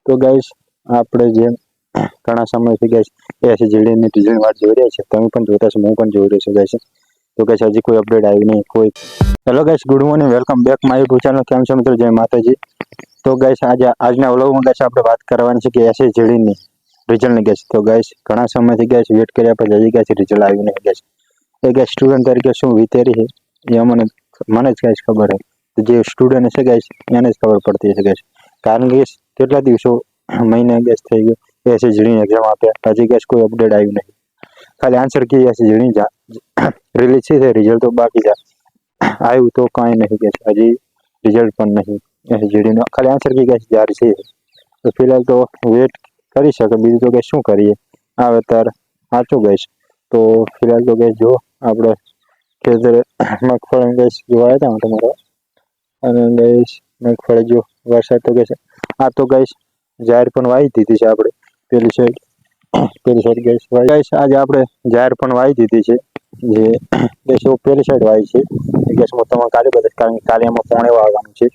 તો ગાઈસ આપણે જેમ ઘણા સમયથી ગાઈસ એસજીડીની રિઝલ્ટ વાત જોઈ રહ્યા છે, તમે પણ જોતા છો, હું પણ જોઈ રહ્યો છું ગાઈસ. તો ગાઈસ હજી કોઈ અપડેટ આવી નહીં કોઈ. Hello guys, good morning, welcome back my YouTube channel. કેમ છો મિત્રો? જય માતાજી. તો ગાઈસ આજના વ્લોગમાં ગાઈસ આપણે વાત કરવાની છે કે એસજીડીની રિઝલ્ટની ગાઈસ. તો ગાઈસ ઘણા સમયથી ગાઈસ વેટ કર્યા પછી હજી ગાઈસ રિઝલ્ટ આવ્યું નહીં ગાઈસ. એ ગાઈસ સ્ટુડન્ટ તરીકે શું વિચારી છે એ મને જ ગાઈસ ખબર છે. જે સ્ટુડન્ટ છે ગાઈસ એને જ ખબર પડતી હશે ગાઈસ. કારણ કે કેટલા દિવસો મહિના ગેસ થઈ ગયો એસજીડીની એક્ઝામ આપ્યા, હજી ગેસ કોઈ અપડેટ આવ્યું નહીં. ખાલી આન્સર કી એસજીડી રિલીઝ છે, રિઝલ્ટ તો બાકી છે. આવ્યું તો કાંઈ નહીં ગેસ, હજી રિઝલ્ટ પણ નહીં એસજીડીનો. ખાલી આન્સર કી ગેસ જારી છે. તો ફિલહાલ તો વેટ કરી શકે, બીજું તો ગેસ શું કરીએ. આવે તાર સાચું ગેસ. તો ફિલહાલ તો ગેસ જો આપણે ખેતરે મગફળી ગેસ જોવા આવ્યા હતા તમારો, અને ગેસ મગફળી જો વરસાદ તો ગેસ આ તો ગેસ જાહેર પણ વાવી દીધી છે આપણે. પેલી સાઈડ ગેસ આજે આપણે જાહેર પણ વાવી દીધી છે. જે ગેસ પેલી સાઈડ વાવી છે ગેસમાં તમારે કાલે બધા, કારણ કે કાલે એમાં પોણે વાવવાનું છે.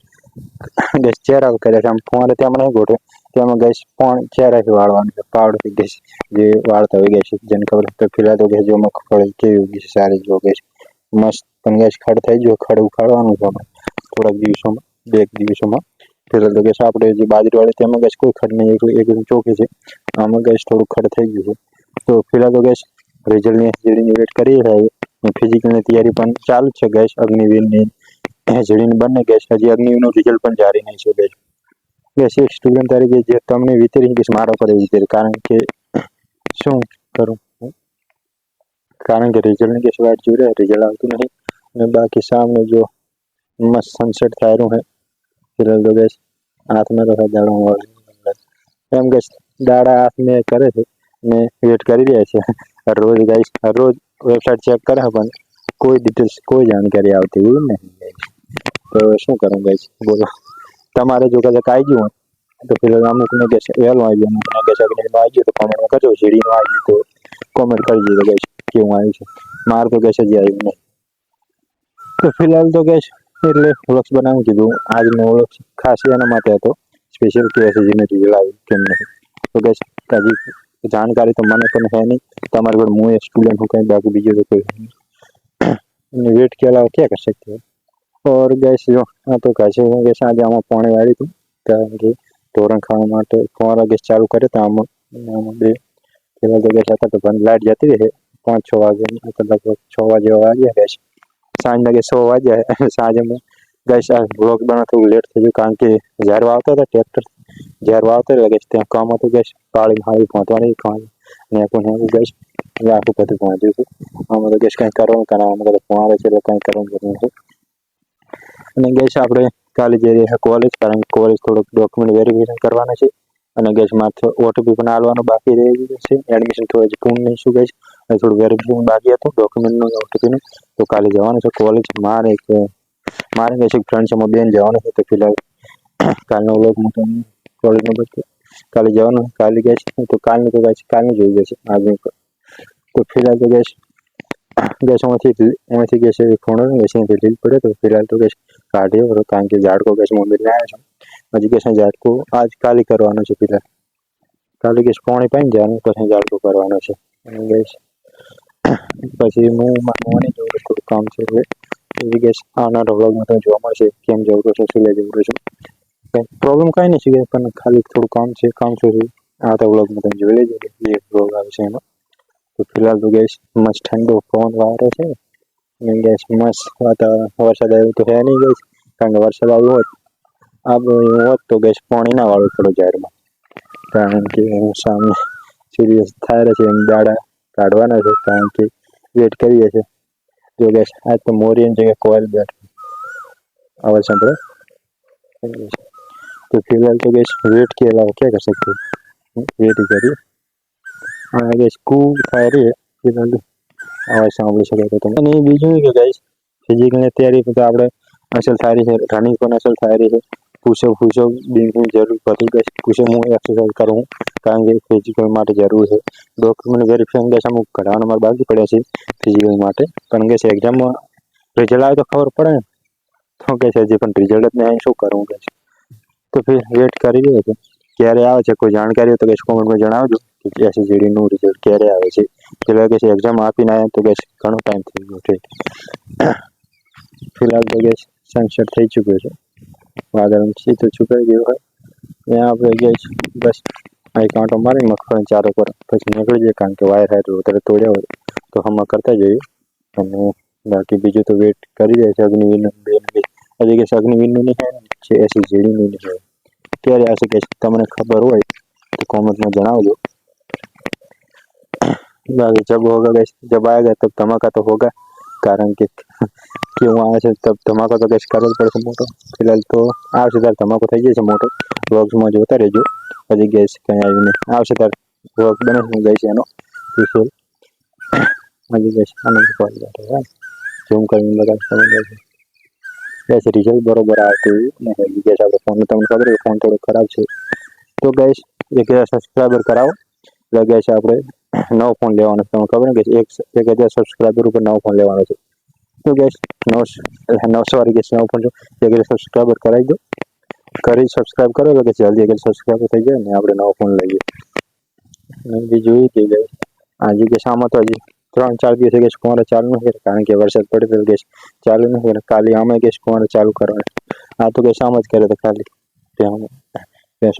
ગેસ ચેરા કર્યા છે, આમ ફોન ત્યાં નહીં ગોઠવે તેમાં ગેસ પણ ચેરાથી વાળવાનું છે, પાવડથી ગેસ જે વાળતા હોય ગેસ જેને ખબર. તો ફિલહાલ તો ગેસ જો મગફળી કેવી ઉગી છે, સારી જો ગેસ મસ્ત. પણ ગેસ ખડ થઈ ગયો, ખડ ઉખાડવાનું છે આપણે થોડાક દિવસોમાં, 2 દિવસોમાં. ફિલહાલ તો ગેસ આપણે જે બાજરી વાળી તેમાં ગેસ કોઈ ખડ નહીં, એકદમ ચોખ્ખી છે. આમાં ગેસ થોડું ખડ થઈ ગયું છે. તો ફિલહાલ તો ગેસ રિઝલ્ટની એસજીડીની વેટ કરીએ છીએ. ફિઝિકલની તૈયારી પણ ચાલુ જ છે ગેસ. અગ્નિવીરની એસજીડીની બંને ગેસ, હજી અગ્નિવીરનું રિઝલ્ટ પણ જારી નહીં છે ગેસ. ગેસ એક સ્ટુડન્ટ તરીકે જે તમને વિચારી ગેસ મારા પર વિચારી, કારણ કે શું કરું, કારણ કે રિઝલ્ટની ગેસ વાટ જોઈ રહ્યા, રિઝલ્ટ આવતું નહીં. અને બાકી સામે જો મસ્ત સનસેટ થાય રહ્યું હે. ફિલહાલ તો ગેસ હાથમાં તો દાડો એમ ગેસ દાડા હાથને કરે છે ને વેટ કરી રહ્યા છે. રોજ ગાઈસ રોજ વેબસાઇટ ચેક કરે પણ કોઈ ડિટેલ્સ, કોઈ જાણકારી આવતી હોય નહીં. તો શું કરું ગાઈસ બોલો. તમારે જો કદાચ આવી ગયું હોય તો ફિલહાલ અમુકને ગેસ વહેલું આવી ગયું, અમુકને ગેસ અગ્નિમાં આવી ગયું તો કોમેન્ટમાં કરજો. સીડીમાં આવી ગયું તો કોમેન્ટ કરી દીધો ગેસ કેવું આવ્યું છે. મારે તો ગેસ હજી આવ્યું નહીં. તો ફિલહાલ તો ગેસ એટલે વ્લોગ્સ બનાવી કીધું. આજનો વ્લોગ ખાસ એના માટે હતો, સ્પેશિયલ કે એસજીડીનું રિઝલ્ટ આવ્યું કેમ નહીં. તો ગેસ હજી જાણકારી તો મને પણ है नहीं. તમારે પણ હું एक स्टूडेंट हूँ, कहीं बाकी बीजे तो कोई नहीं. वेट के अलावा क्या कर सकते हैं. और गैस जो हाँ तो कैसे હું ગેસ આજે આમાં પાણી વાળી હતું, કારણ કે ઢોરણ ખાવા માટે ફુવારા ગેસ ચાલુ કરે તો આમાં બે પેલા તો ગેસ હતા તો પણ લાઈટ જતી રહે 5-6 વાગે, કલાક 6 વાગે વાગ્યા ગેસ. સાંજના ગેસ 6 વાગ્યા. સાંજે હું ગેસ આ વ્લોગ બનાવવા થોડું લેટ થઈ ગયું, કારણ કે જ્યારે વાવતા હતા ટ્રેક્ટર, જ્યારે વાવતા હતા ગેસ ત્યાં કામ હતું ગેસ, પાળી હાવી પહોંચવાની ખાવાની ને પણ ગેસ એટલે આખું બધું પહોંચ્યું હતું. આમાં તો ગેસ કંઈ કરવાનું કરાવવામાં બધા ફુવારે છે એટલે કંઈ કરવાનું નથી. અને ગેસ આપણે કાલે જઈ રહ્યા કોલેજ, કારણ કે કોલેજ થોડુંક ડોક્યુમેન્ટ વેરિફિકેશન કરવાના છે. અને ગેસ માત્ર ઓટીપી પણ આવવાનું બાકી રહી ગયું છે. એડમિશન થોડું હજી પૂર્ણ નહીં શું ગેસ, થોડું વેરિફિકેશન બાકી હતું ડોક્યુમેન્ટનું, ઓટીપીનું. તો કાલે જવાનું છે કોલેજ. મારે ગેસ એક ફ્રેન્ડ છે, બેન જવાનું છે. તો ફિલહાલ કાલનો વ્લોગ હું તમને કોલેજનો બધું કાલે જવાનું. કાલે ગેસ તો કાલનું તો ગેસ કાલનું જોઈ જશે આજનું. તો ફિલહાલ તો ગેસ એમાંથી ગેસ ફોન ગેસ લીલ પડે તો ફિલહાલ તો ગેસ કાઢ્યો, કારણ કે ઝાડકો ગેસ મંદિરને આવ્યા છે. હજી ગેસ ઝાડકો આજ કાલે કરવાનો છે. ફિલહાલ કાલે ગેસ પાણી પાઈને જવાનું, પછી ઝાડકો કરવાનો છે. અને ગેસ પછી હું માનવાની જોડે થોડું કામ છે એટલે ગેસ આવનારા વ્લોગમાં તમે જોવા મળશે કેમ જવું છે, શું લઈ જવું છે. પ્રોબ્લેમ કાંઈ નહીં છે પણ ખાલી થોડું કામ છે. આવતા વ્લોગમાં તમે જોઈ લેજો જે વ્લોગ આવે છે એમાં. તો ફિલહાલ તો ગેસ મસ્ત ઠંડો પવન વાળો છે અને ગેસ મસ્ત વાતાવરણ. વરસાદ આવ્યો તો હે નહીં ગેસ, કારણ કે વરસાદ આવ્યો હોત તો ગેસ પાણી ના વાળું થોડું જાહેરમાં, કારણ કે સામે સિરિયસ થાય છે એમ દાડા કાઢવાના છે, કારણ કે વેટ કરીએ છીએ. જો ગેસ આજ તો મોરિયન જગ્યાએ કોયલ બેઠ અવાજ સાંભળો. तो फिलहाल तो गैस वेट के अलावा क्या कर सकते हैं, वेट ही करिए. हाँ गैस खूब થાય રહી ફિલહાલ અવાજ સાંભળી શકો તો તમે. અને બીજું કે ગેસ ફિઝિકલની તૈયારી તો આપણે અસલ સારી છે, રનિંગ પણ અસલ સારી છે. પુશઅપ બિલ્ડની જરૂર પડતી ગેસ. પુશઅપ હું એક્સરસાઇઝ કરું, કારણ કે ફિઝિકલ માટે જરૂર છે. ડોક્યુમેન્ટ વેરિફિકેશન ગેસ અમુક કઢાવવાના મારે બાકી પડ્યા છે ફિઝિકલ માટે, પણ ગેસ એક્ઝામમાં રિઝલ્ટ આવે તો ખબર પડે ને. તો ગેસ હજી પણ રિઝલ્ટ જ નહીં, શું કરવું ગેસ. તો फिर वेट कर रही है कि ક્યારે આવે છે કોઈ જાણકારી હોય તો ગેસ કોમેન્ટમાં જણાવજો કે એસએસજીડી નું રિઝલ્ટ ક્યારે આવે છે. પેલા ગેસ એક્ઝામ આપીને આવ્યા તો ગેસ ઘણો ટાઈમ થઈ ગયો છે. ફિલહાલ તો ગેસ સનસેટ થઈ ચૂક્યો છે, વાદળ સીધું છુપાઈ ગયું હોય ત્યાં આપણે ગેસ બસ અહીં કાંટો મારી મગફળી ચારો પર પછી નીકળી જાય, કારણ કે વાયર હાયર વધારે તોડ્યા હોય તો હમણાં કરતા જઈએ. અને બાકી બીજું તો વેટ કરી રહ્યા છે અગ્નિવીરનું હજી કે અગ્નિવીરનું નહીં છે, એસએસજીડીનું નહીં હોય ક્યારે આવશે કે તમને ખબર હોય तो कमेंट में जनाओ। बाकी जब होगा गैस, जब आएगा तब धमाका तो होगा, कारण के क्यों आए છે तब धमाका तो गैस करવો પડશે મોટો. ફિલહાલ તો આવશે ત્યારે ધમાકો થઈ જશે મોટો. વ્લોગ્સમાં જોતા રહેજો. હજી ગેસ કંઈ આવ્યું નહીં, આવશે ત્યારે વ્લોગ બને ગઈ એનો વિઝ્યુઅલ. હજી ગેસ આનો કોલ બેઠો ઝૂમ કરીને બધા સમજ છે ગેસ રિઝલ્ટ બરોબર આવતું નહીં. ગેસ આપણે ફોન તમને ખબર છે ફોન થોડો ખરાબ છે તો ગેસ 1000 સબસ્ક્રાઈબર કરાવો એટલે ગેસ આપણે નવો ફોન લેવાનો તમને ખબર ને કે 1000 સબસ્ક્રાઈબર ઉપર નવો ફોન લેવાનો છે. તો ગેસ 900 વાળી ગેસ નવો ફોન 1000 સબસ્ક્રાઈબર કરાવી દો. કરી સબસ્ક્રાઈબ કરો એટલે કે જલ્દી 1000 સબસ્ક્રાઈબર થઈ જાય ને આપણે નવો ફોન લઈએ. અને બીજું એ કે ગેસ આજે ગેસ આમાં તો હજી 3-4 દિવસ ગેસ કોણ ચાલુ નથી, કારણ કે વરસાદ પડે તો ગેસ ચાલુ નથી. કાલે અમે ગેસ કોણ ચાલુ કરવાનું, આ તો ગેસ આમ જ કરે તો ખાલી ત્યાં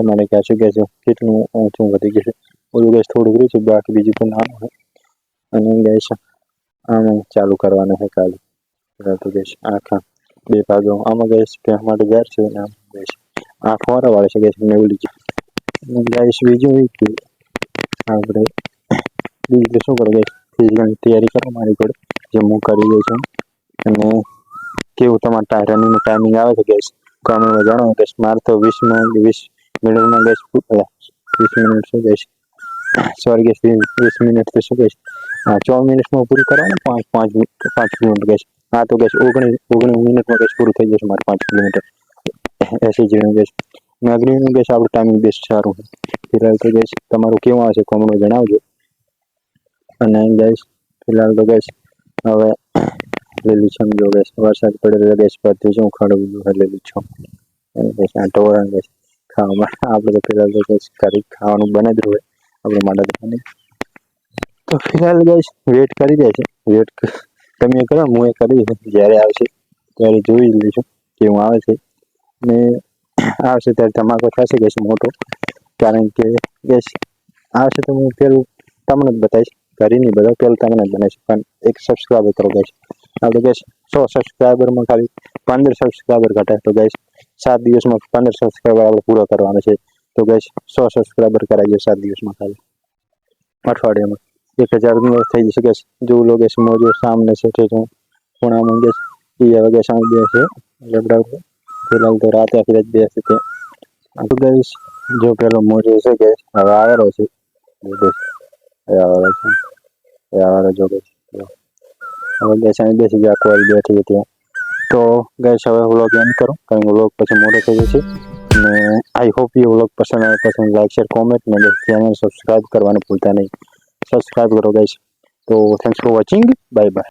મને કહે છે ગેસ કેટલું ઊંચું વધી ગયું છે. ઓલું ગેસ થોડું રહ્યું છે, બાકી બીજું તો ના હોય. અને ગેસ આમ ચાલુ કરવાનું છે કાલે. તો ગેસ આખા 2 ભાગો આમાં ગેસ ત્યાં માટે જાર છે ને આમ ગેસ આ ફોરા વાળે છે ગેસ ને ઓલી ગેસ. બીજું એ કે આપણે બીજું શું કરો ગેસ, ફિઝિકલની તૈયારી કરો મારી જોડે જે હું કરી દઉં છું. અને કેવું તમારા રનિંગનું ટાઈમિંગ આવે છે ગેસ કમેન્ટમાં જણાવો. ગેસ મારે તો 20 મિનિટમાં ગેસ 20 મિનિટ શું ગેસ સોરી ગેસ 20 મિનિટ તો શું ગેસ 4 મિનિટમાં પૂરું કરવાનું. 5 કિલોમીટર ગેસ હા તો ગેસ 19 મિનિટમાં ગેસ પૂરું થઈ જશે મારે 5 કિલોમીટર એસએસજીનું ગેસ. અગ્નિનું ગેસ આપણું ટાઈમિંગ બેસ્ટ સારું છે. ફિલહાલ તો ગેસ તમારું કેવું આવશે કોમેન્ટમાં જણાવજો. અને ગેસ ફિલહાલ તો ગેસ હવે લીલુંછમ જો ગેસ વરસાદ પડે તો ગેસ બધું શું ખડવું લીલુંછમ ગેસ આ ટોળણ ગેસ ખાવામાં આપણે તો ફિલહાલ તો ગેસ કરી ખાવાનું બને જ રહે આપણે માટે બને. તો ફિલહાલ ગેસ વેટ કરી દે છે, વેટ તમે કરો હું એ કરી જ્યારે આવશે ત્યારે જોઈ લઈશું કેવું આવે છે. ને આવશે ત્યારે ધમાકો થશે ગેસ મોટો, કારણ કે ગેસ આવશે તો હું પેલું તમને જ બતાવીશ, કરી નહીં બધા પેલું તમને જ બનાવીશ. પણ 1 સબસ્ક્રાઈબર કરો ગેસ. આપણે ગેસ 100 સબસ્ક્રાઈબરમાં ખાલી 15 સબસ્ક્રાઈબર ઘટે તો ગેસ 7 દિવસમાં 15 સબસ્ક્રાઈબર આપણે પૂરો કરવાનો છે. તો ગેસ 100 સબસ્ક્રાઈબર કરાવીએ 7 દિવસમાં ખાલી અઠવાડિયામાં 1000 થઈ જશે ગેસ. જો લોકો ગેસ મોજો સામને છે તો ખૂણામાં ગેસ એ હવે ગેસ આવી બેસે લબડાવું. ફિલહાલ તો રાતે આખી રાત બેસે ત્યાં તો ગેસ જો પેલો મોજો છે ગેસ હવે આવેલો છે ગેસ આવેલો જો ગેસ હવે ગેસ અહીં બેસી ગયા કોલ બેઠી હતી. તો ગેસ હવે વ્લોગ એન્ડ કરો, કારણ કે વ્લોગ પછી મોટો થઈ જશે. અને આઈ હોપ ये व्लॉग पसंद आए, पसंद लाइक शेयर कमेंट में चैनल सब्सक्राइब करवाना भूलता नहीं. सब्सक्राइब करो गाइस. तो thanks for watching, bye bye.